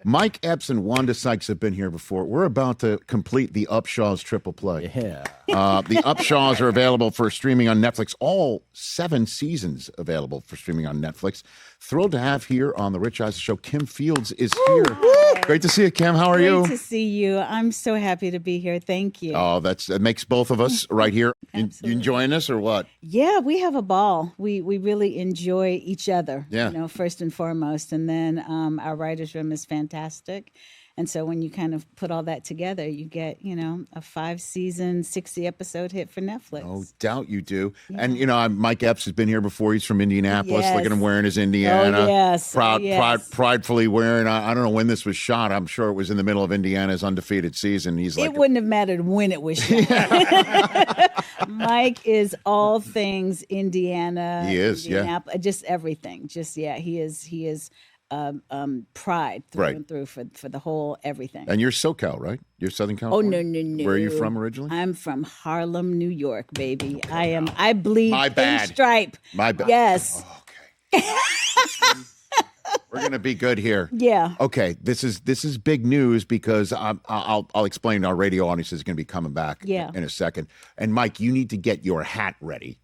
Mike Epps and Wanda Sykes have been here before. We're about to complete the Upshaws triple play. Yeah. The Upshaws are available for streaming on Netflix. All 7 seasons available for streaming on Netflix. Thrilled to have here on the Rich Eisen Show. Kim Fields is here. Great to see you, Kim. How are you? Great to see you. I'm so happy to be here. Thank you. Oh, that makes both of us right here. You enjoying this or what? Yeah, we have a ball. We really enjoy each other. Yeah. First and foremost, and then our writers' room is fantastic. And so when you kind of put all that together, you get, a 5-season, 60-episode hit for Netflix. No doubt you do. Yeah. And, Mike Epps has been here before. He's from Indianapolis. Yes. Look at him wearing his Indiana. Oh, yes. Pridefully wearing. I don't know when this was shot. I'm sure it was in the middle of Indiana's undefeated season. He's like, it wouldn't have mattered when it was shot. Mike is all things Indiana. He is, just everything. He is. Pride through and through for the whole everything. And you're SoCal, right? You're Southern California? Oh, no. Where are you from originally? I'm from Harlem, New York, baby. I bleed pinstripe. My bad. Yes. Oh, okay. We're gonna be good here. Yeah. Okay. This is big news because I'll explain. Our radio audience is gonna be coming back in a second. And Mike, you need to get your hat ready.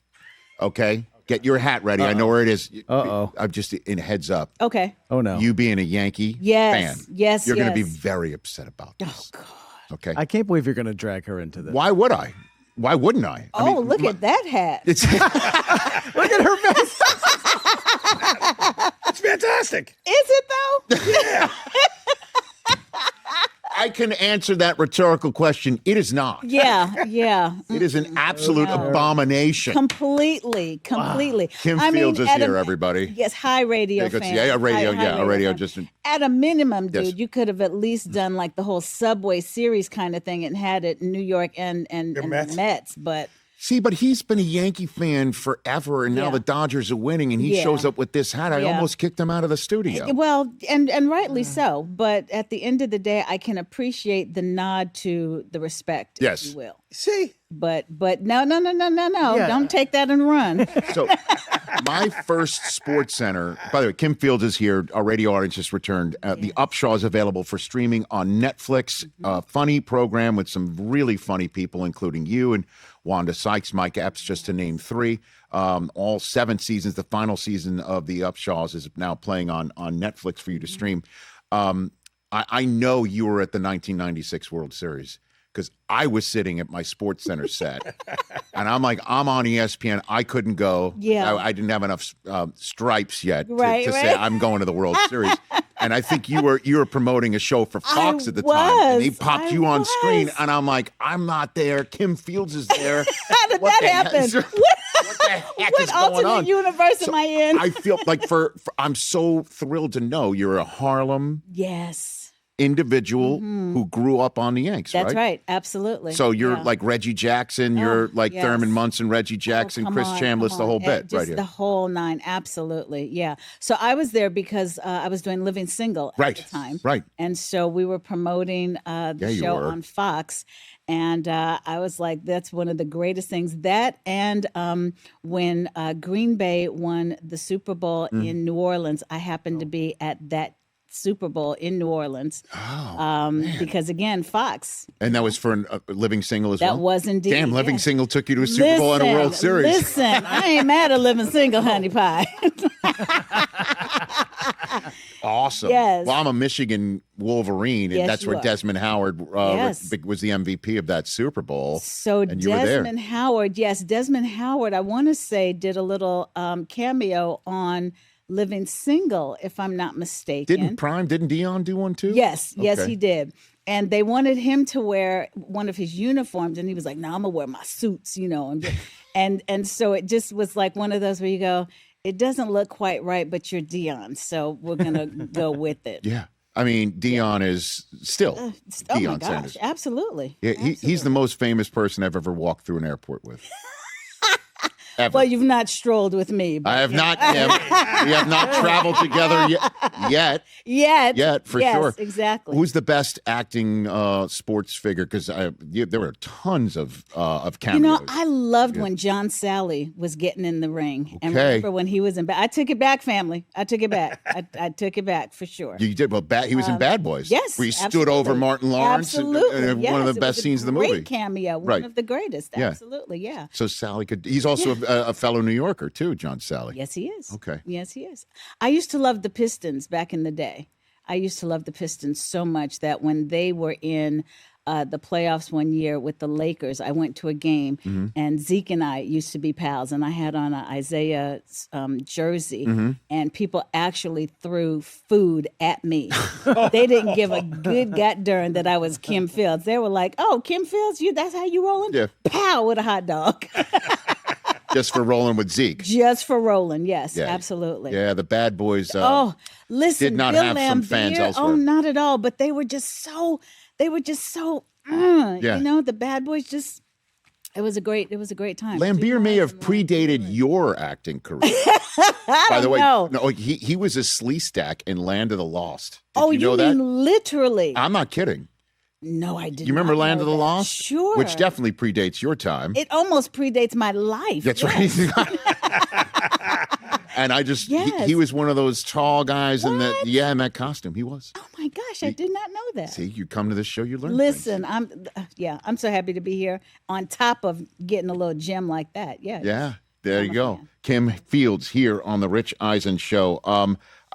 Okay. Get your hat ready. I know where it is. I'm just in heads up. Okay. Oh, no. You being a Yankee fan. Yes. You're going to be very upset about this. Oh, God. Okay. I can't believe you're going to drag her into this. Why would I? Why wouldn't I? Look at that hat. Look at her face. It's fantastic. Is it, though? Yeah. I can answer that rhetorical question. It is not. Yeah. It is an absolute abomination. Completely. Kim Fields is here, everybody. Yes, hi, radio fan. Yeah, radio. Just at a minimum, dude, you could have at least done like the whole Subway series kind of thing and had it in New York and the Mets, but... See, but he's been a Yankee fan forever, and now the Dodgers are winning, and he shows up with this hat. I almost kicked him out of the studio. Well, and rightly so. But at the end of the day, I can appreciate the nod to the respect, if you will. See? But no. Yeah. Don't take that and run. So my first Sports Center, by the way, Kim Fields is here. Our radio audience just returned. The Upshaw is available for streaming on Netflix. Funny program with some really funny people, including you and Wanda Sykes, Mike Epps, just to name 3. All 7 seasons. The final season of the Upshaws is now playing on Netflix for you to stream. I know you were at the 1996 World Series because I was sitting at my Sports Center set, and I'm on ESPN. I couldn't go. Yeah, I didn't have enough stripes yet to right. say I'm going to the World Series. And I think you were promoting a show for Fox at the time, and they popped you on screen, and I'm like, I'm not there. Kim Fields is there. How did that happen? What the heck is going on? What alternate universe am I in? I feel like I'm so thrilled to know you're a Harlem individual who grew up on the Yanks. That's right. Absolutely. So you're like Reggie Jackson. You're like Thurman Munson, Reggie Jackson, Chris Chambliss, the whole bit right here. The whole 9. Absolutely. Yeah. So I was there because I was doing Living Single at the time. Right. And so we were promoting the show on Fox. And I was like, that's one of the greatest things. That and when Green Bay won the Super Bowl in New Orleans, I happened to be at that Super Bowl in New Orleans. Because again, Fox. And that was for a Living Single as well? That was indeed. Damn, Living Single took you to a Super Bowl and a World Series. Listen, I ain't mad at Living Single, honey pie. Awesome. Yes. Well, I'm a Michigan Wolverine, and that's where Desmond Howard was the MVP of that Super Bowl. So Desmond Howard, Desmond Howard, I want to say, did a little cameo on Living Single, if I'm not mistaken. Didn't Dion do one too? Yes, he did. And they wanted him to wear one of his uniforms, and he was like, "No, I'm gonna wear my suits," and so it just was like one of those where you go, it doesn't look quite right, but you're Dion, so we're gonna go with it. Yeah. I mean, Dion is still Deion Sanders. Absolutely. Yeah, he's the most famous person I've ever walked through an airport with. Ever. Well, you've not strolled with me. I have not, Kim. We have not traveled together yet. Yet, for yes, sure. Exactly. Who's the best acting sports figure? Because there were tons of cameos. I loved when John Sally was getting in the ring. Okay. And remember when he was in I took it back, family. I took it back. I took it back for sure. You did. Well, he was in Bad Boys. Yes. Where he stood absolutely. over Martin Lawrence. Absolutely. And yes, one of the best scenes of the movie. Great cameo. One of the greatest. Yeah. Absolutely. Yeah. So Sally he's also a fellow New Yorker too, John Sally. Yes, he is. Okay. Yes, he is. I used to love the Pistons back in the day. I used to love the Pistons so much that when they were in the playoffs one year with the Lakers, I went to a game, and Zeke and I used to be pals, and I had on an Isaiah jersey, and people actually threw food at me. They didn't give a good darn that I was Kim Fields. They were like, "Oh, Kim Fields, that's how you rolling?" Yeah. Pow, with a hot dog. Just for rolling with Zeke. Just for rolling, yes, absolutely. Yeah, the Bad Boys Listen, did not Bill have some fans Laimbeer, elsewhere. Oh, not at all. But they were just so the Bad Boys just. It was a great time. Lambeer may have predated your acting career. By the way, know. no, he was a Sleestack in Land of the Lost. Oh, you know that? mean literally? I'm not kidding. No, I didn't. You remember Land of the Lost? Sure. Which definitely predates your time. It almost predates my life. That's yes. right. And I just, he was one of those tall guys in that costume. He was. Oh my gosh, I did not know that. See, you come to this show, you learn. Listen, things. I'm so happy to be here on top of getting a little gem like that. Yeah. Yeah, there you go. Fan. Kim Fields here on the Rich Eisen Show.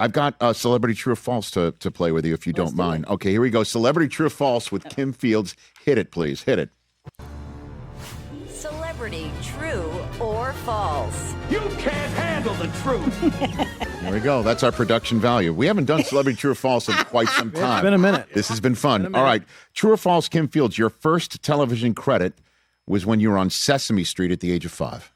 I've got Celebrity True or False to play with you if you don't mind. Okay, here we go. Celebrity True or False with Kim Fields. Hit it, please. Hit it. Celebrity True or False? You can't handle the truth. There we go. That's our production value. We haven't done Celebrity True or False in quite some time. It's been a minute. This has been fun. All right. True or false, Kim Fields, your first television credit was when you were on Sesame Street at the age of 5.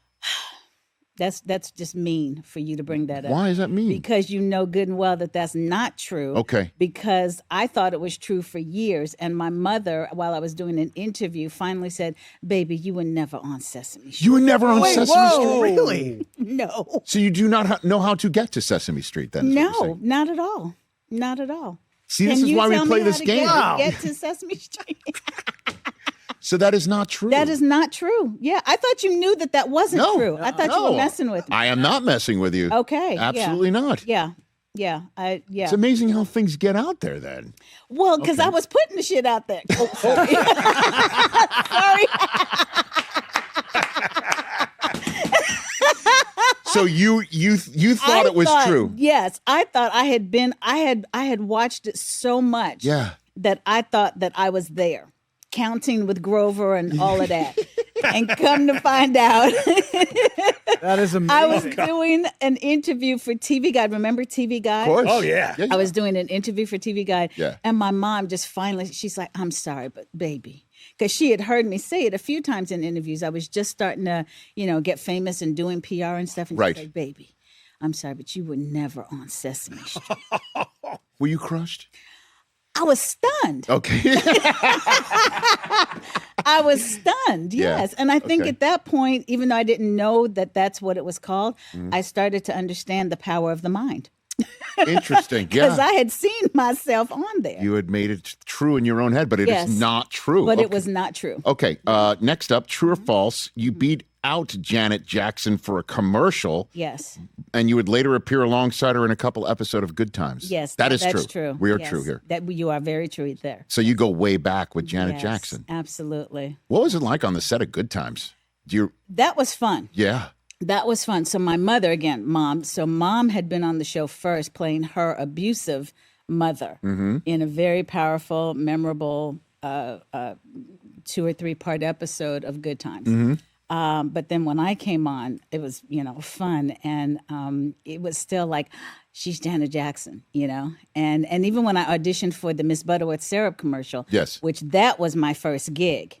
That's just mean for you to bring that up. Why is that mean? Because you know good and well that that's not true. Okay. Because I thought it was true for years. And my mother, while I was doing an interview, finally said, "Baby, you were never on Sesame Street." You were never on Sesame Street? Really? No. So you do not know how to get to Sesame Street then? is what you're No, saying. not at all. Not at all. See, this Can is you why we tell play me this how to game. Get to Sesame Street. So that is not true. That is not true. Yeah, I thought you knew that wasn't No, true. I thought you no. were messing with me. I am not messing with you. Okay. Absolutely not. Yeah. It's amazing how things get out there then. Well, because I was putting the shit out there. Oh, sorry. Sorry. So you thought it was true. Yes, I thought I had watched it so much that I thought that I was there, counting with Grover and all of that. And come to find out, that is amazing. I was doing an interview for TV Guide. Remember TV Guide? Of course. Oh, yeah. I was doing an interview for TV Guide. Yeah. And my mom just finally, she's like, "I'm sorry, but baby," because she had heard me say it a few times in interviews. I was just starting to, get famous and doing PR and stuff. And Right. she's like, "Baby, I'm sorry, but you were never on Sesame Street." Were you crushed? I was stunned. Okay. I was stunned, Yeah. yes. And I think Okay. at that point, even though I didn't know that that's what it was called, I started to understand the power of the mind. Interesting. Because Yeah. I had seen myself on there. You had made it true in your own head, but it Yes. is not true. But Okay. it was not true. Okay. Next up, true or false? You beat out Janet Jackson for a commercial, Yes. and you would later appear alongside her in a couple episodes of Good Times. Yes. that is that's true. We are Yes. true here. You are very true there. So you go way back with Janet Yes, Jackson. Absolutely. What was it like on the set of Good Times? That was fun. Yeah. That was fun. So my mother, again, mom. So mom had been on the show first, playing her abusive mother in a very powerful, memorable 2 or 3 part episode of Good Times. But then when I came on, it was, fun. And it was still like, she's Janet Jackson, And even when I auditioned for the Miss Butterworth Syrup commercial, Yes. which that was my first gig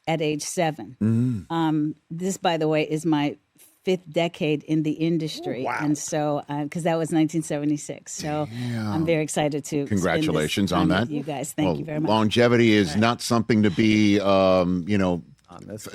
at age 7. This, by the way, is my 5th decade in the industry. Wow. And so, because that was 1976. So I'm very excited to Congratulations spend on this time that. with you guys. Thank you very much. Longevity is not something to be,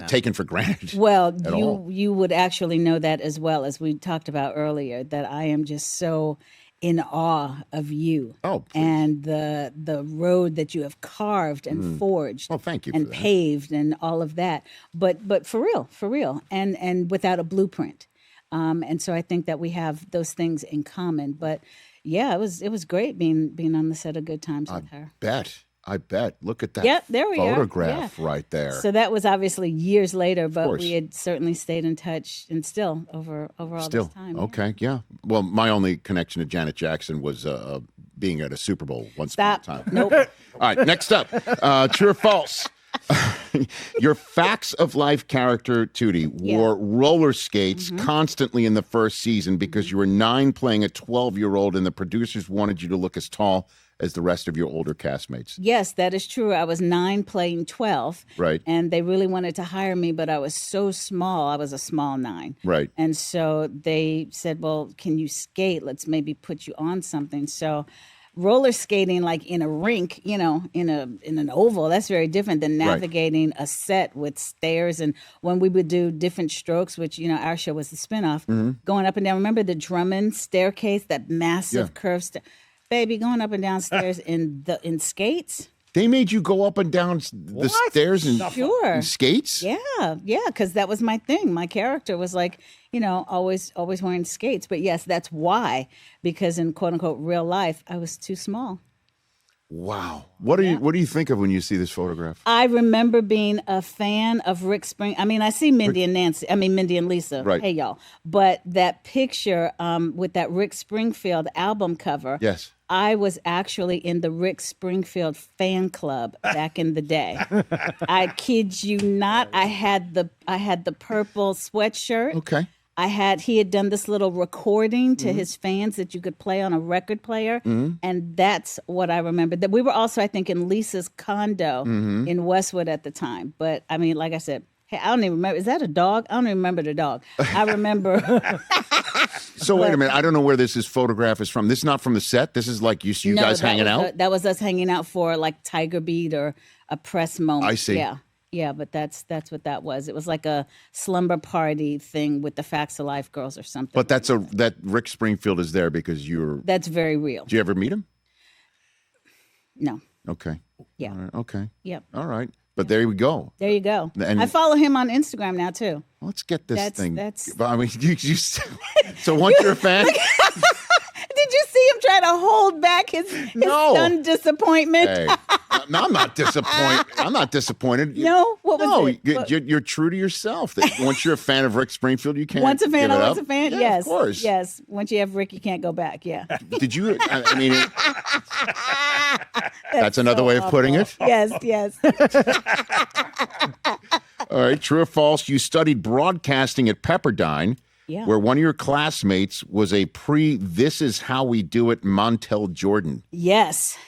taken for granted. Well, at all. you would actually know that as well, as we talked about earlier, that I am just so in awe of you. Oh, please. And the road that you have carved and forged. Well, thank you and for that. paved and all of that. But for real, and without a blueprint. And so I think that we have those things in common. But yeah, it was great being on the set of Good Times with her. I bet. Look at that Yep, there we are. photograph right there. So that was obviously years later, but we had certainly stayed in touch and still over all this time. Okay, yeah. Well, my only connection to Janet Jackson was being at a Super Bowl once upon a time. Nope. All right, next up, true or false? Your facts of life character, Tootie, wore roller skates constantly in the first season because you were 9 playing a 12-year-old and the producers wanted you to look as tall as the rest of your older castmates. Yes, that is true. I was 9 playing 12. Right. And they really wanted to hire me, but I was so small. I was a small 9. Right. And so they said, well, can you skate? Let's maybe put you on something. So roller skating, like in a rink, in an oval, that's very different than navigating a set with stairs. And when we would do different strokes, which, our show was the spinoff, going up and down. Remember the Drummond staircase, that massive curved baby, going up and down stairs in skates? They made you go up and down the stairs in skates? Yeah, because that was my thing. My character was like, always wearing skates. But yes, that's why, because in quote unquote real life, I was too small. Wow. What do you think of when you see this photograph? I remember being a fan of Rick Spring. I mean, I see Mindy and Lisa. Right. Hey, y'all. But that picture with that Rick Springfield album cover. Yes. I was actually in the Rick Springfield fan club back in the day. I kid you not. I had the purple sweatshirt. Okay. He had done this little recording to his fans that you could play on a record player. And that's what I remember. That we were also, I think, in Lisa's condo in Westwood at the time. But I mean, like I said, hey, I don't even remember. Is that a dog? I don't even remember the dog. I remember. So wait a minute. I don't know where this photograph is from. This is not from the set? This is like you guys hanging out? That was us hanging out for like Tiger Beat or a press moment. I see. Yeah, but that's what that was. It was like a slumber party thing with the Facts of Life girls or something. But that Rick Springfield is there because you're... That's very real. Did you ever meet him? No. Okay. Yeah. All right. Okay. Yep. All right. But there we go. There you go. And I follow him on Instagram now too. Let's get this thing. I mean, so once you're a fan... Did you see him try to hold back his stunned disappointment? Hey, no, I'm not disappointed. I'm not disappointed. No? What was it? You're true to yourself. That once you're a fan of Rick Springfield, you can't Once a fan, give it always up. a fan? Yeah, Yes. of course. Yes. Once you have Rick, you can't go back. Yeah. Did you? I mean, that's another way of putting it. Yes. All right. True or false? You studied broadcasting at Pepperdine. Yeah. Where one of your classmates was a This Is How We Do It Montell Jordan. Yes.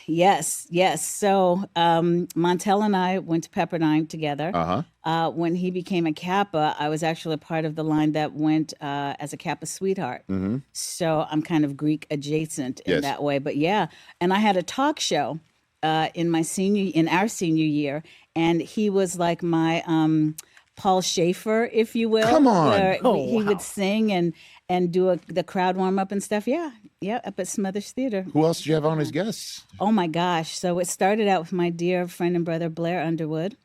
So Montell and I went to Pepperdine together. When he became a Kappa, I was actually a part of the line that went as a Kappa sweetheart. So I'm kind of Greek adjacent in that way. But yeah, and I had a talk show in our senior year, and he was like my Paul Schaefer, if you will. Come on. Where he would sing and do the crowd warm up and stuff. Yeah, up at Smothers Theater. Who else did you have on as guests? Oh my gosh. So it started out with my dear friend and brother Blair Underwood,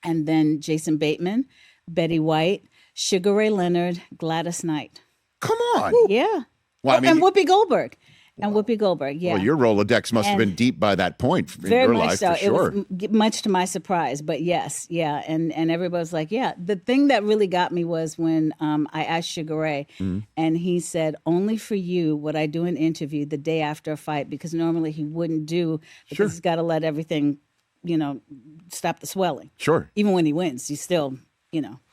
and then Jason Bateman, Betty White, Sugar Ray Leonard, Gladys Knight. Come on. Yeah. Well, and Whoopi Goldberg. And Whoopi Goldberg, yeah. Well, your Rolodex must have been deep by that point in very your much life, so. for sure. It was much to my surprise, but yes, yeah. And everybody was like, yeah. The thing that really got me was when I asked Sugar Ray, and he said, only for you would I do an interview the day after a fight, because normally he wouldn't do, because he's got to let everything, stop the swelling. Sure. Even when he wins, he's still,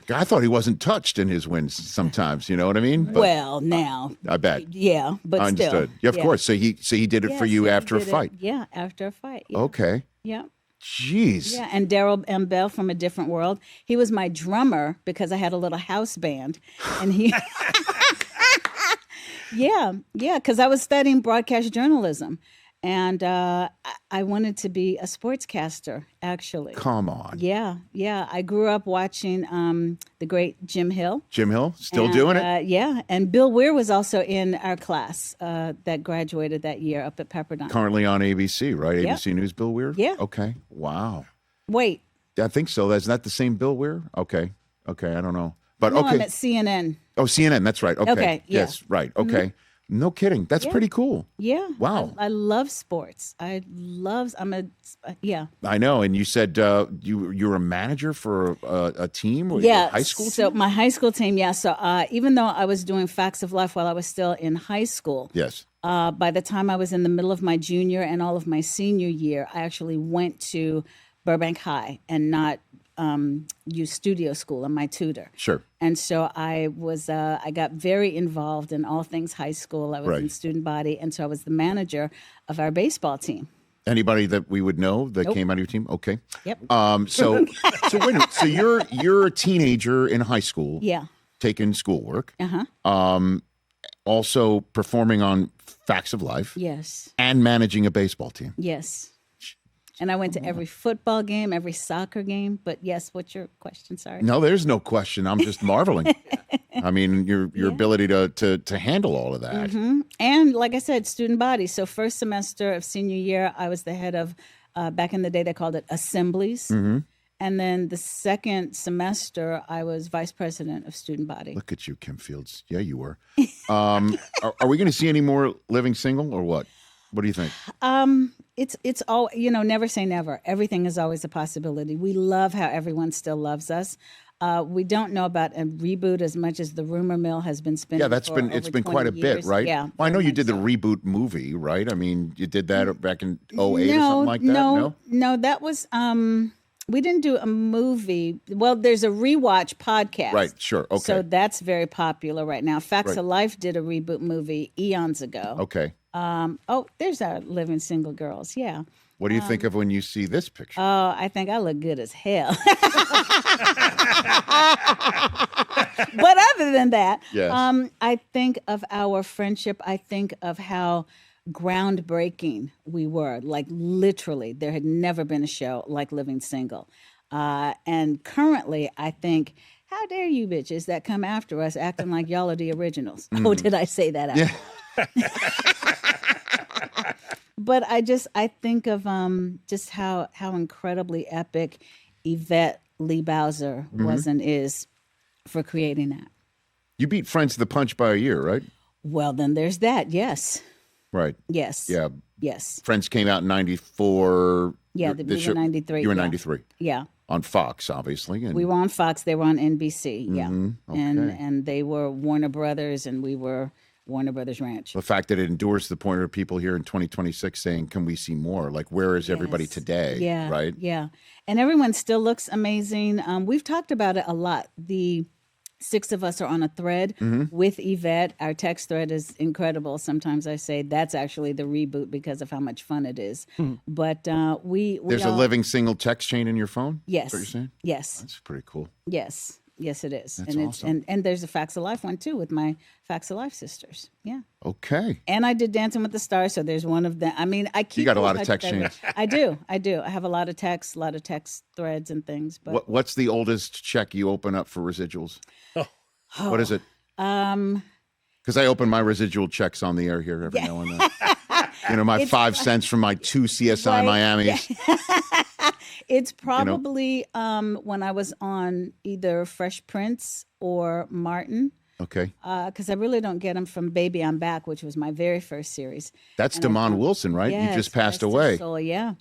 I thought he wasn't touched in his wins sometimes, you know what I mean? But well, now. I bet. Yeah, but I understood. still. Yeah, of course. So he did it for you after a fight. Yeah, after a fight. Yeah. Okay. Yeah. Jeez. Yeah, and Daryl M. Bell from A Diff'rent World. He was my drummer because I had a little house band. And he... Yeah, because I was studying broadcast journalism. And I wanted to be a sportscaster, actually. Come on. Yeah. I grew up watching the great Jim Hill. Jim Hill, still doing it? Yeah. And Bill Weir was also in our class that graduated that year up at Pepperdine. Currently on ABC, right? Yep. ABC News, Bill Weir? Yeah. Okay. Wow. Wait. I think so. That's not the same Bill Weir? Okay. I don't know. But No, okay. I'm at CNN. Oh, CNN. That's right. Okay. Okay, yeah. Yes, right. Okay. No kidding. That's pretty cool. Yeah. Wow. I love sports. yeah. I know. And you said you were a manager for a team? Or Yeah. a high school So team? my high school team, yeah. So even though I was doing Facts of Life while I was still in high school, Yes. by the time I was in the middle of my junior and all of my senior year, I actually went to Burbank High and not use studio school and my tutor. Sure. And so I was, I got very involved in all things high school. I was Right. in student body, and so I was the manager of our baseball team. Anybody that we would know that came out of your team? Okay. Yep. So wait a minute. So you're a teenager in high school, Yeah. taking schoolwork, Uh-huh. also performing on Facts of Life, Yes. and managing a baseball team. Yes. And I went to every football game, every soccer game. But yes, what's your question? Sorry. No, there's no question. I'm just marveling. I mean, your ability to handle all of that. And like I said, student body. So first semester of senior year, I was the head of, back in the day, they called it assemblies. And then the second semester, I was vice president of student body. Look at you, Kim Fields. Yeah, you were. Are we going to see any more Living Single or what? What do you think? It's all, never say never. Everything is always a possibility. We love how everyone still loves us. We don't know about a reboot as much as the rumor mill has been spinning. Yeah, it's been quite a bit, right? Yeah. Well, I know you did the so. reboot movie, right? I mean, you did that back in 08 or something like that. No, that was we didn't do a movie. Well, there's a rewatch podcast. Right, sure. Okay. So that's very popular right now. Facts Right. of Life did a reboot movie eons ago. Okay. There's our Living Single Girls. Yeah. What do you think of when you see this picture? Oh, I think I look good as hell. But other than that, Yes. I think of our friendship. I think of how groundbreaking we were. Like literally, there had never been a show like Living Single. And currently, I think, how dare you bitches that come after us acting like y'all are the originals? Oh, did I say that out loud? But I think of just how incredibly epic Yvette Lee Bowser was and is for creating that. You beat Friends to the Punch by a year, right? Well, then there's that. Yes. Right. Yes. Yeah. Yes. Friends came out in 94. Yeah, we were 93. You were yeah. 93. Yeah. On Fox, obviously. And We were on Fox. They were on NBC. Yeah. Okay. And they were Warner Brothers, and we were Warner Brothers Ranch. the fact that it endures to the point where people here in 2026 saying, can we see more? Like, where is everybody Yes. today? Yeah. Right? Yeah. And everyone still looks amazing. We've talked about it a lot. The 6 of us are on a thread with Yvette. Our text thread is incredible. Sometimes I say that's actually the reboot because of how much fun it is. But we There's a all, living single text chain in your phone? Yes. Is that what you're saying? Yes. That's pretty cool. Yes. Yes, it is. That's and awesome. and there's a Facts of Life one too with my Facts of Life sisters. Yeah. Okay. And I did Dancing with the Stars, so there's one of them. I mean, I keep. You got a lot in of touch text with chains. everyone. I do. I have a lot of text threads and things. But What's the oldest check you open up for residuals? What is it? Because I open my residual checks on the air here every now and then. My 5 cents from my 2 CSI Right. Miamis. It's probably when I was on either Fresh Prince or Martin, Okay. because I really don't get them from Baby I'm Back, which was my very first series. That's And I Damon don't- Wilson, right? You Yes, just passed rest his away. soul, yeah.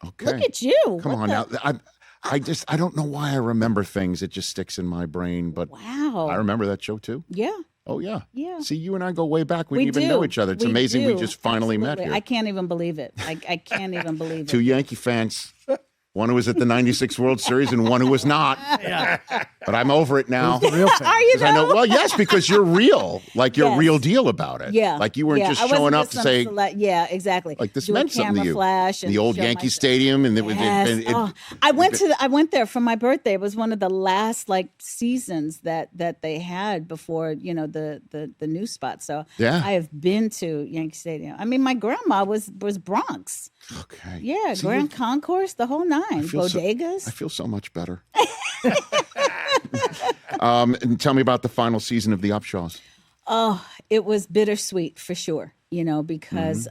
Okay. Look at you. Come What on the- now. I don't know why I remember things. It just sticks in my brain. But Wow. I remember that show too. Yeah. Oh, yeah. Yeah. See, you and I go way back. We We didn't even do. know each other. It's amazing we do. just finally met Absolutely. here. I can't even believe it. I can't even believe Two it. Yankee fans. One who was at the 96 World Series and one who was not. Yeah. But I'm over it now. Who's the real fan? Are you? 'Cause I know, well, yes, because you're real. Like, you're Yes. real deal about it. Yeah. Like, you weren't yeah. just I wasn't showing up just to some say, yeah, exactly. like, this Do a meant something to camera you. flash and The old show Yankee myself. Stadium. And Yes. I went there for my birthday. It was one of the last like seasons that they had before, you know, the new spot. So Yeah. I have been to Yankee Stadium. I mean, my grandma was Bronx. Okay. Yeah, See, Grand Concourse, the whole nine. Bodegas. I feel so much better. And tell me about the final season of the Upshaws. Oh, it was bittersweet for sure, you know, because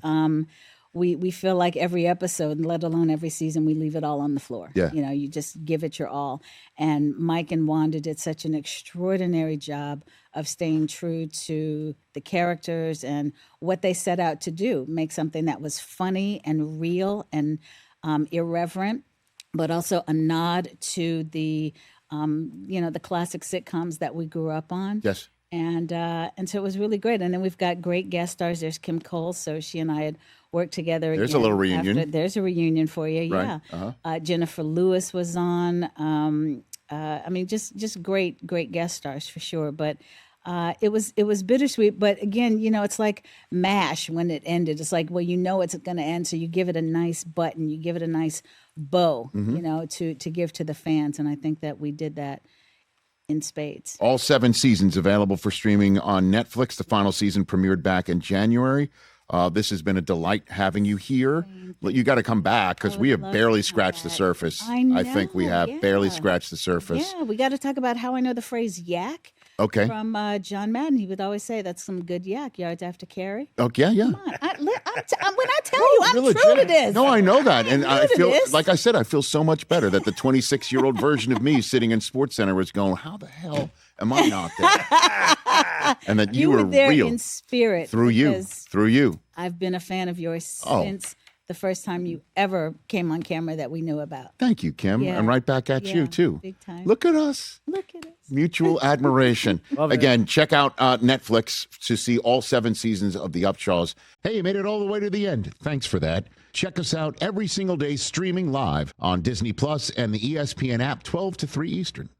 we feel like every episode, let alone every season, we leave it all on the floor. Yeah. You know, you just give it your all. And Mike and Wanda did such an extraordinary job of staying true to the characters and what they set out to do, make something that was funny and real and irreverent, but also a nod to the, you know, the classic sitcoms that we grew up on. Yes. And so it was really great. And then we've got great guest stars. There's Kim Cole, so she and I had worked together. There's a again little reunion. there's a reunion for you, Right. yeah. Jennifer Lewis was on. I mean, just great guest stars for sure. But it was bittersweet. But again, you know, it's like MASH when it ended. It's like, well, you know it's going to end, so you give it a nice button, you give it a nice bow, you know, to give to the fans. And I think that we did that in spades. All 7 seasons available for streaming on Netflix. The final season premiered back in January. This has been a delight having you here. You got to come back because we have barely scratched the surface. I think we know, have barely yeah. scratched the surface. Yeah, we got to talk about how I know the phrase yak. Okay. From John Madden. He would always say that's some good yak yards after carry. Oh, yeah. Come on. When I tell you, I'm You're true to legit. this. No, I know that. And I true to feel, this. like I said, I feel so much better that the 26-year-old version of me sitting in SportsCenter was going, how the hell am I not there? And that you were there real. in spirit. Through you. because Through you. I've been a fan of yours Oh. since the first time you ever came on camera that we knew about. Thank you, Kim. Yeah. And right back at you, Yeah, too. big time. Look at us. Look at us. Mutual admiration. Love it. Again, check out Netflix to see all 7 seasons of The Upshaws. Hey, you made it all the way to the end. Thanks for that. Check us out every single day streaming live on Disney Plus and the ESPN app 12 to 3 Eastern.